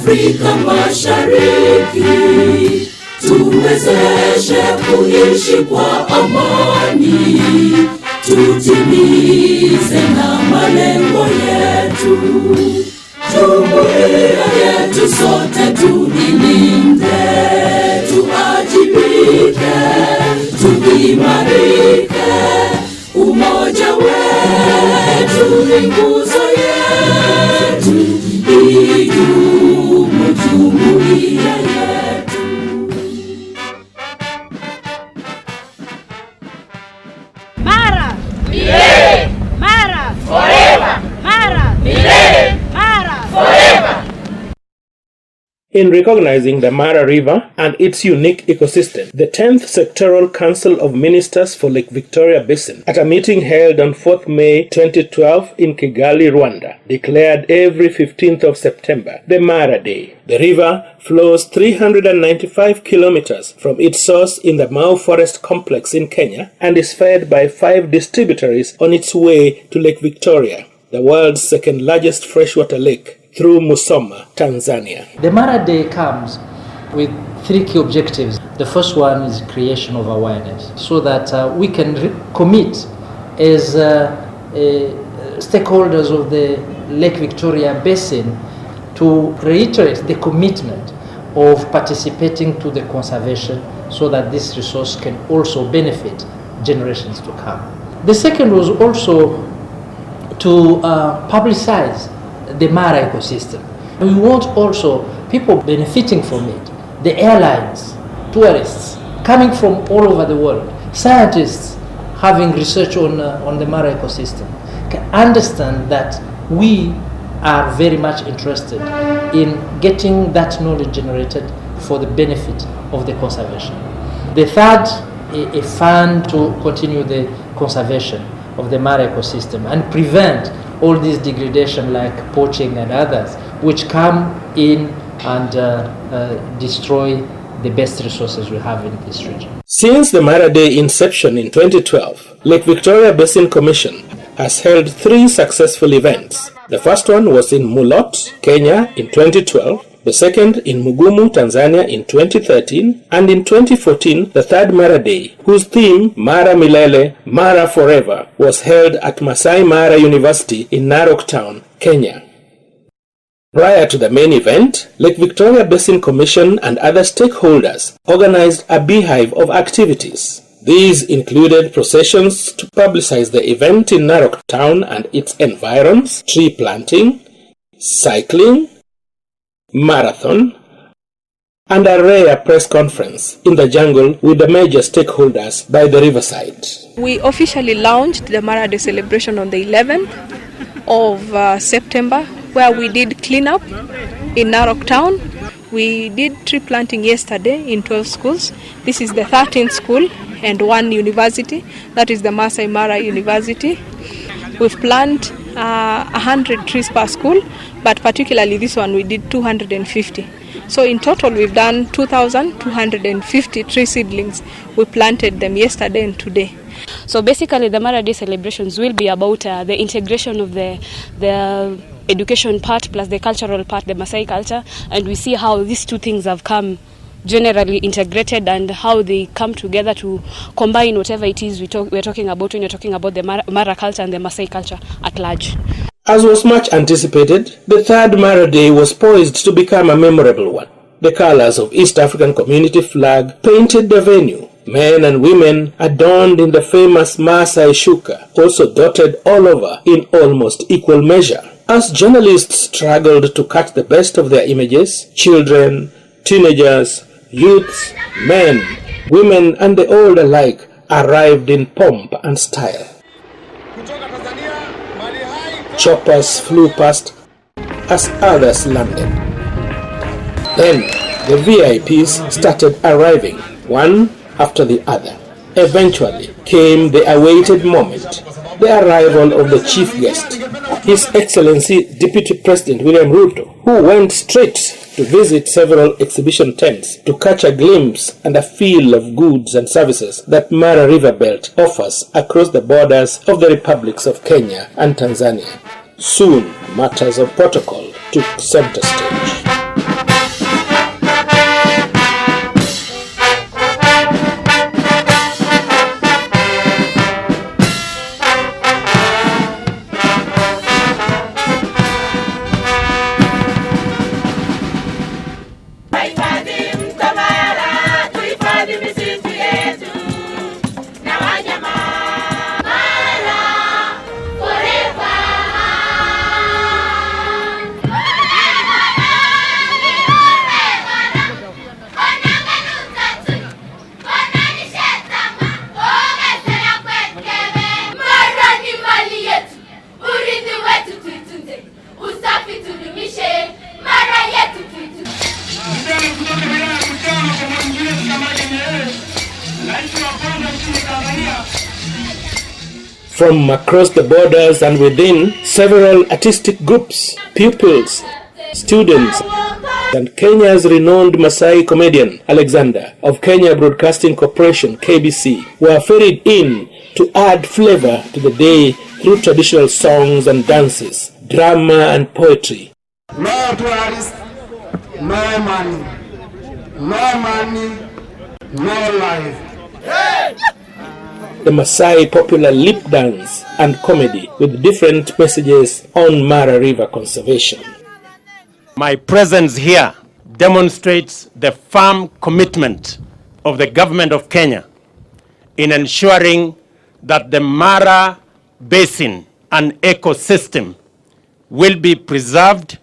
Afrika Mashariki, tuwezeshe kuishi kwa amani, tutimize na malengo yetu. Jumuiya yetu sote tuilinde, tuajibike, tuimarike. Umoja wetu ni nguzo yetu, idumu jumuiya yetu. Mara milele, Mara forever, Mara milele, Mara forever. In recognizing the Mara River and its unique ecosystem, the 10th Sectoral Council of Ministers for Lake Victoria Basin, at a meeting held on 4th May 2012 in Kigali, Rwanda, declared every 15th of September the Mara Day. The river flows 395 kilometers from its source in the Mau Forest Complex in Kenya and is fed by 5 distributaries on its way to Lake Victoria, the world's second largest freshwater lake, through Musoma, Tanzania. The Mara Day comes with 3 key objectives. The first one is creation of awareness, so that we can commit as stakeholders of the Lake Victoria Basin to reiterate the commitment of participating to the conservation, so that this resource can also benefit generations to come. The second was also to publicize the Mara ecosystem. We want also people benefiting from it, the airlines, tourists coming from all over the world, scientists having research on the Mara ecosystem, can understand that we are very much interested in getting that knowledge generated for the benefit of the conservation. The third, a fund to continue the conservation of the Mara ecosystem and prevent all this degradation like poaching and others, which come in and destroy the best resources we have in this region. Since the Mara Day inception in 2012, Lake Victoria Basin Commission has held 3 successful events. The first one was in Mulot, Kenya in 2012, the second in Mugumu, Tanzania in 2013, and in 2014 the third Mara Day, whose theme, Mara Milele, Mara Forever, was held at Masai Mara University in Narok Town, Kenya. Prior to the main event, Lake Victoria Basin Commission and other stakeholders organized a beehive of activities. These included processions to publicize the event in Narok Town and its environs, tree planting, cycling, marathon, and a rare press conference in the jungle with the major stakeholders by the riverside. We officially launched the Mara Day celebration on the 11th of September, where we did cleanup in Narok Town. We did tree planting yesterday in 12 schools. This is the 13th school and 1 university, that is the Masai Mara University. We've planted 100 trees per school, but particularly this one we did 250. So in total we've done 2,250 tree seedlings. We planted them yesterday and today. So basically the Mara Day celebrations will be about the integration of the education part plus the cultural part, the Masai culture, and we see how these 2 things have come generally integrated and how they come together to combine whatever it is we're talking about when you're talking about the Mara culture and the Masai culture at large. As was much anticipated, the third Mara Day was poised to become a memorable one. The colors of East African Community flag painted the venue. Men and women adorned in the famous Maasai Shuka, also dotted all over in almost equal measure. As journalists struggled to catch the best of their images, children, teenagers, youths, men, women and the old alike arrived in pomp and style. Choppers flew past as others landed. Then the VIPs started arriving, one after the other. Eventually came the awaited moment, the arrival of the chief guest, His Excellency Deputy President William Ruto, who went straight to visit several exhibition tents to catch a glimpse and a feel of goods and services that Mara River Belt offers across the borders of the republics of Kenya and Tanzania. Soon, matters of protocol took center stage. From across the borders and within, several artistic groups, pupils, students, and Kenya's renowned Maasai comedian Alexander of Kenya Broadcasting Corporation KBC were ferried in to add flavor to the day through traditional songs and dances, drama and poetry. No tourists, no money, no life. The Maasai popular lip dance and comedy with different messages on Mara River conservation. My presence here demonstrates the firm commitment of the government of Kenya in ensuring that the Mara Basin and ecosystem will be preserved,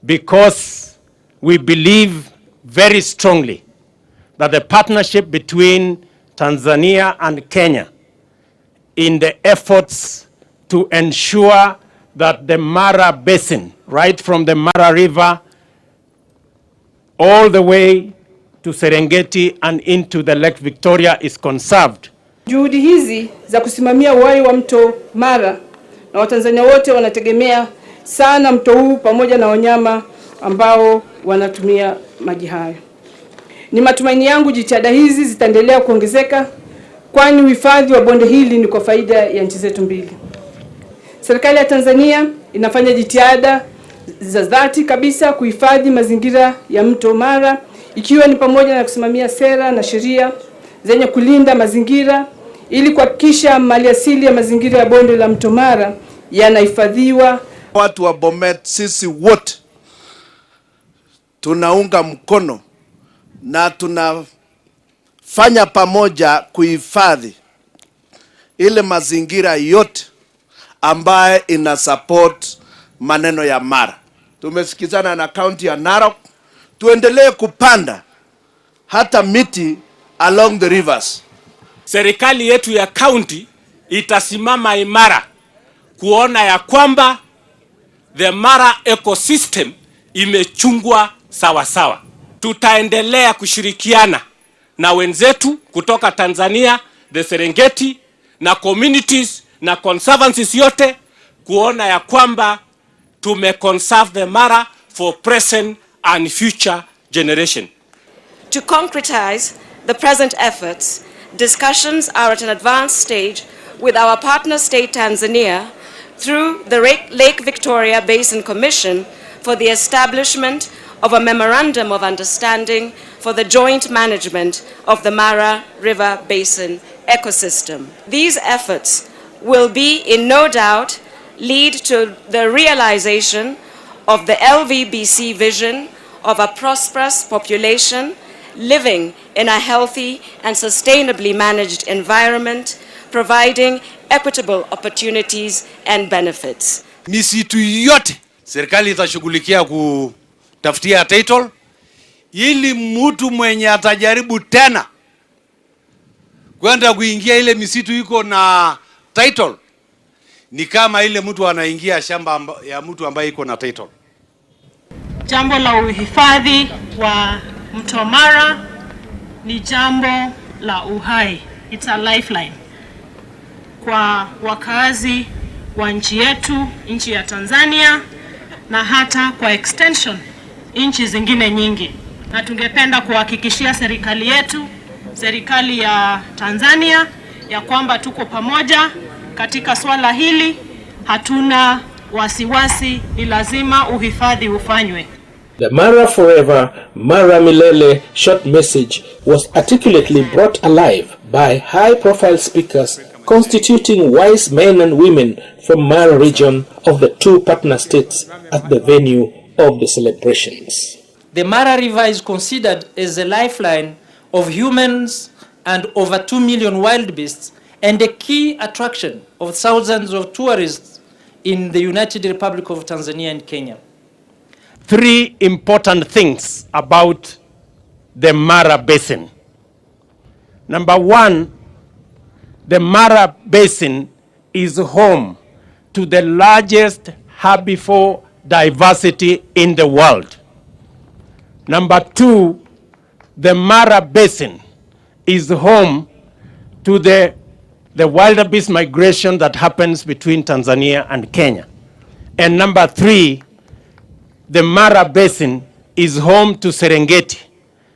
because we believe very strongly that the partnership between Tanzania and Kenya in the efforts to ensure that the Mara Basin, right from the Mara River all the way to Serengeti and into the Lake Victoria, is conserved. Juhudi hizi za kusimamia uhai wa mto Mara na Watanzania wote wanategemea sana mto huu pamoja na wanyama ambao wanatumia maji hayo. Ni matumaini yangu jitihada hizi zitaendelea kuongezeka, kwani uhifadhi wa bonde hili ni kwa faida ya nchi zetu mbili. Serikali ya Tanzania inafanya jitihada za dhati kabisa kuhifadhi mazingira ya mto Mara, ikiwa ni pamoja na kusimamia sera na sheria zenye kulinda mazingira ili kuhakikisha maliasili ya mazingira ya bonde la mto Mara yanahifadhiwa. Watu wa Bomet, sisi wote tunaunga mkono na tunafanya pamoja kuhifadhi ile mazingira yote ambaye ina support maneno ya Mara. Tumesikizana na kaunti ya Narok, tuendelee kupanda hata miti along the rivers. Serikali yetu ya kaunti itasimama imara kuona ya kwamba the Mara ecosystem imechungwa sawa sawa. Tutaendelea kushirikiana na wenzetu kutoka Tanzania, the Serengeti na communities na conservancies yote kuona ya kwamba conserve the Mara for present and future generation. To concretize the present efforts, discussions are at an advanced stage with our partner state Tanzania through the Lake Victoria Basin Commission for the establishment of a memorandum of understanding for the joint management of the Mara River Basin ecosystem. These efforts will be, in no doubt, lead to the realization of the LVBC vision of a prosperous population living in a healthy and sustainably managed environment, providing equitable opportunities and benefits. Misitu yote serikali itashughulikia kutafutia title, ili mtu mwenye atajaribu tena kwenda kuingia ile misitu iko na title ni kama ile mtu anaingia shamba ya mtu ambaye iko na title. Jambo la uhifadhi wa mto Mara ni jambo la uhai. It's a lifeline kwa wakazi wa nchi yetu, nchi ya Tanzania, na hata kwa extension nchi zingine nyingi. Na tungependa kuhakikishia serikali yetu, serikali ya Tanzania, ya kwamba tuko pamoja katika swala hili. Hatuna wasiwasi, ni lazima uhifadhi ufanywe. The Mara Forever, Mara Milele short message was articulately brought alive by high-profile speakers constituting wise men and women from Mara region of the two partner states at the venue of the celebrations. The Mara River is considered as a lifeline of humans and over 2 million wild beasts, and a key attraction of thousands of tourists in the United Republic of Tanzania and Kenya. Three important things about the Mara Basin. Number one, the Mara Basin is home to the largest herbivore diversity in the world. Number two, the Mara Basin is home to the the wildebeest migration that happens between Tanzania and Kenya. And number 3, the Mara Basin is home to Serengeti,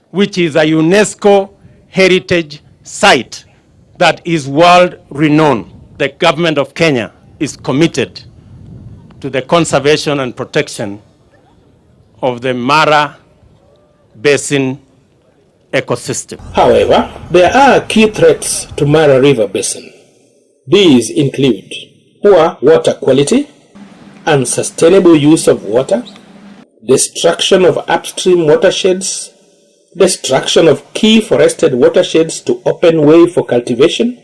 which is a UNESCO heritage site that is world renowned. The government of Kenya is committed to the conservation and protection of the Mara Basin ecosystem. However, there are key threats to Mara River Basin. These include poor water quality, unsustainable use of water, destruction of upstream watersheds, destruction of key forested watersheds to open way for cultivation,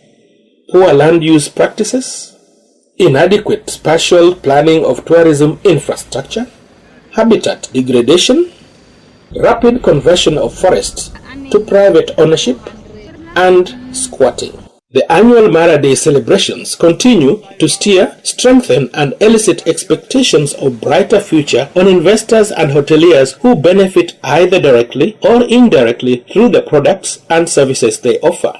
poor land use practices, inadequate spatial planning of tourism infrastructure, habitat degradation, rapid conversion of forests to private ownership, and squatting. The annual Mara Day celebrations continue to steer, strengthen, and elicit expectations of brighter future on investors and hoteliers who benefit either directly or indirectly through the products and services they offer.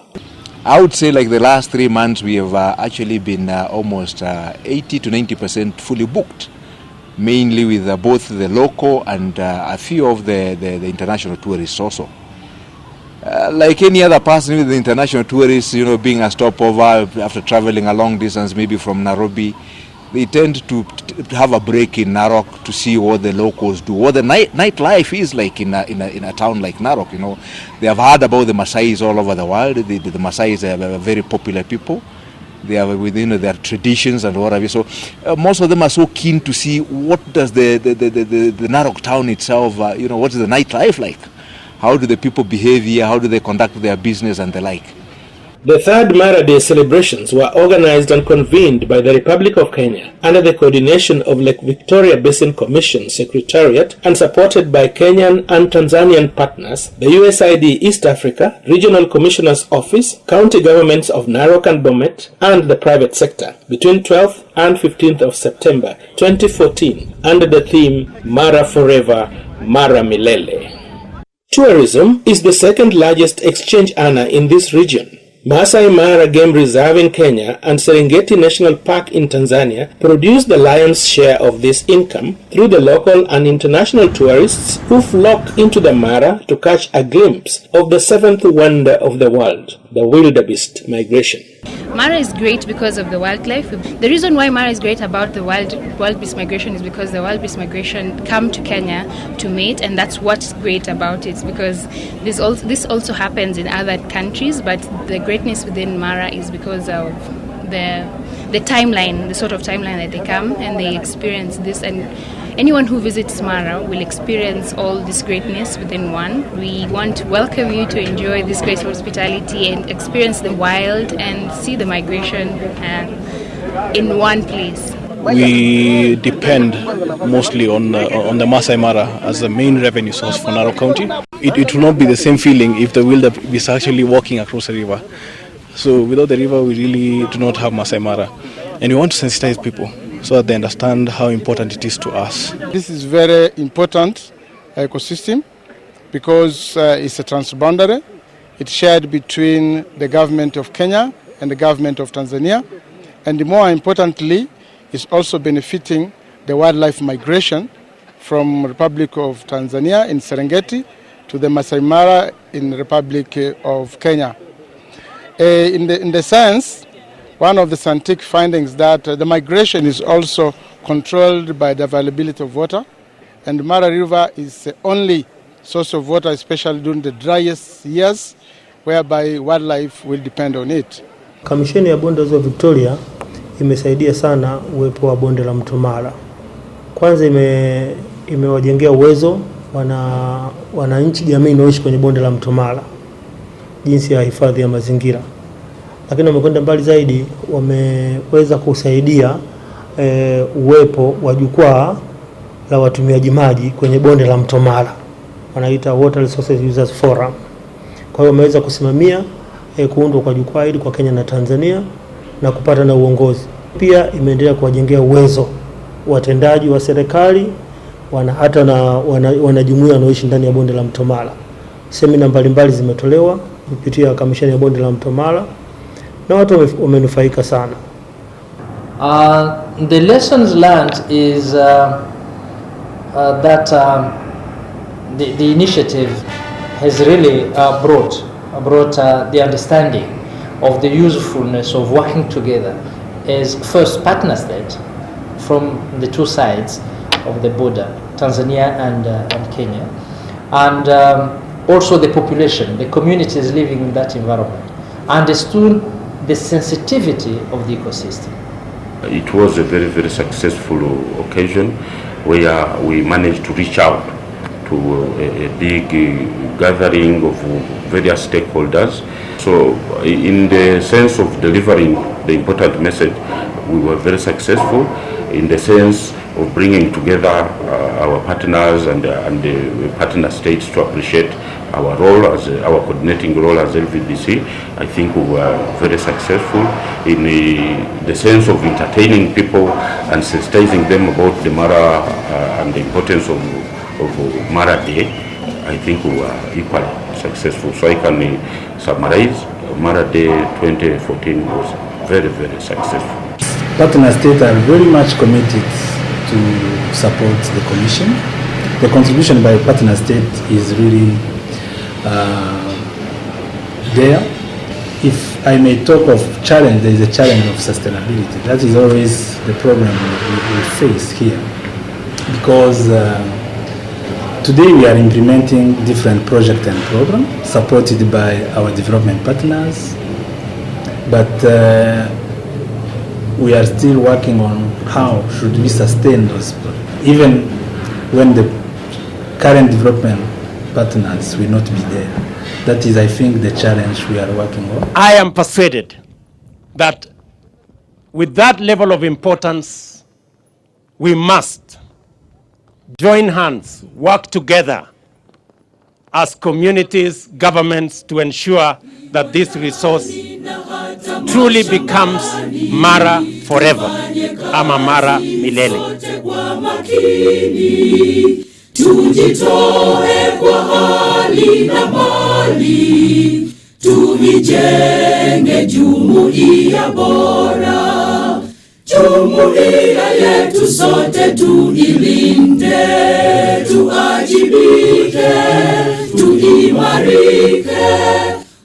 I would say like the last 3 months we have actually been almost 80 to 90% fully booked, mainly with both the local and a few of the international tourists also. Like any other person with the international tourists, you know, being a stopover after traveling a long distance, maybe from Nairobi, they tend to have a break in Narok to see what the locals do, what the nightlife is like in a town like Narok. You know, they have heard about the Maasais all over the world. The Maasais are very popular people. They have within their traditions and whatever. So most of them are so keen to see what does the Narok town itself, you know, what is the nightlife like? How do the people behave here? How do they conduct their business and the like? The third Mara Day celebrations were organized and convened by the Republic of Kenya under the coordination of Lake Victoria Basin Commission Secretariat and supported by Kenyan and Tanzanian partners, the USAID East Africa, Regional Commissioner's Office, county governments of Narok and Bomet, and the private sector between 12th and 15th of September 2014 under the theme Mara Forever, Mara Milele. Tourism is the second largest exchange earner in this region. Masai Mara Game Reserve in Kenya and Serengeti National Park in Tanzania produce the lion's share of this income through the local and international tourists who flock into the Mara to catch a glimpse of the seventh wonder of the world, the wildebeest migration. Mara is great because of the wildlife. The reason why Mara is great about the wildebeest migration is because the wildebeest migration come to Kenya to mate, and that's what's great about it, because this also happens in other countries, but the greatness within Mara is because of the timeline, the sort of timeline that they come and they experience this, and anyone who visits Mara will experience all this greatness within one. We want to welcome you to enjoy this great hospitality and experience the wild and see the migration in one place. We depend mostly on the Masai Mara as the main revenue source for Narok County. It will not be the same feeling if the wildebeest actually walking across the river. So without the river, we really do not have Masai Mara. And we want to sensitize people so that they understand how important it is to us. This is very important ecosystem because it's a transboundary. It's shared between the government of Kenya and the government of Tanzania. And more importantly, it's also benefiting the wildlife migration from Republic of Tanzania in Serengeti to the Masai Mara in the Republic of Kenya. In the science, one of the scientific findings that the migration is also controlled by the availability of water, and the Mara River is the only source of water, especially during the driest years, whereby wildlife will depend on it. Kamisheni ya bonde za Victoria imesaidia sana uwepo wa bonde la Mto Mara. Kwanza imewajengea uwezo wananchi jamii inaoishi kwenye bonde la Mto Mara jinsi ya hifadhi ya mazingira. Lakini wamekwenda mbali zaidi, wameweza kusaidia uwepo wa jukwaa la watumiaji maji kwenye bonde la Mto Mara. Wanaita Water Resources Users Forum. Kwa hiyo wameweza kusimamia kuundwa kwa jukwaa hili kwa Kenya na Tanzania na kupata na uongozi. Pia imeendelea kuwajengea uwezo watendaji wa serikali, hata na wanajumuiya wanaoishi ndani ya bonde la Mto Mara. Semina mbalimbali zimetolewa kupitia kamisheni ya bonde la Mto Mara, na watu wamenufaika sana. The lessons learned is that the initiative has really brought the understanding of the usefulness of working together as first partner state from the two sides of the border, Tanzania and Kenya, and also the population, the communities living in that environment, understood the sensitivity of the ecosystem. It was a very, very successful occasion where we managed to reach out to a big gathering of various stakeholders. So in the sense of delivering the important message, we were very successful in the sense of bringing together our partners and the partner states to appreciate our role as our coordinating role as LVDC. I think we were very successful in the sense of entertaining people and sensitizing them about the Mara and the importance of Mara Day. I think we were equally successful. So I can summarize, Mara Day 2014 was very, very successful. Partner states are very much committed to support the Commission. The contribution by partner state is really there. If I may talk of challenge, there is a challenge of sustainability. That is always the problem we face here, because today we are implementing different projects and programs supported by our development partners, but we are still working on how should we sustain those projects, even when the current development partners will not be there. That is, I think, the challenge we are working on. I am persuaded that with that level of importance, we must join hands, work together as communities, governments, to ensure that this resource truly becomes Mara forever, ama Mara milele. Tujitoe kwa hali na mali, tuijenge jumuiya bora. Jumuiya yetu sote tuilinde, tuajibike, tuimarike.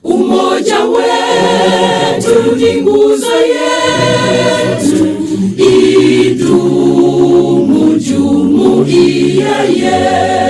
Umoja wetu ni nguzo yetu, idumu jumuiya yetu.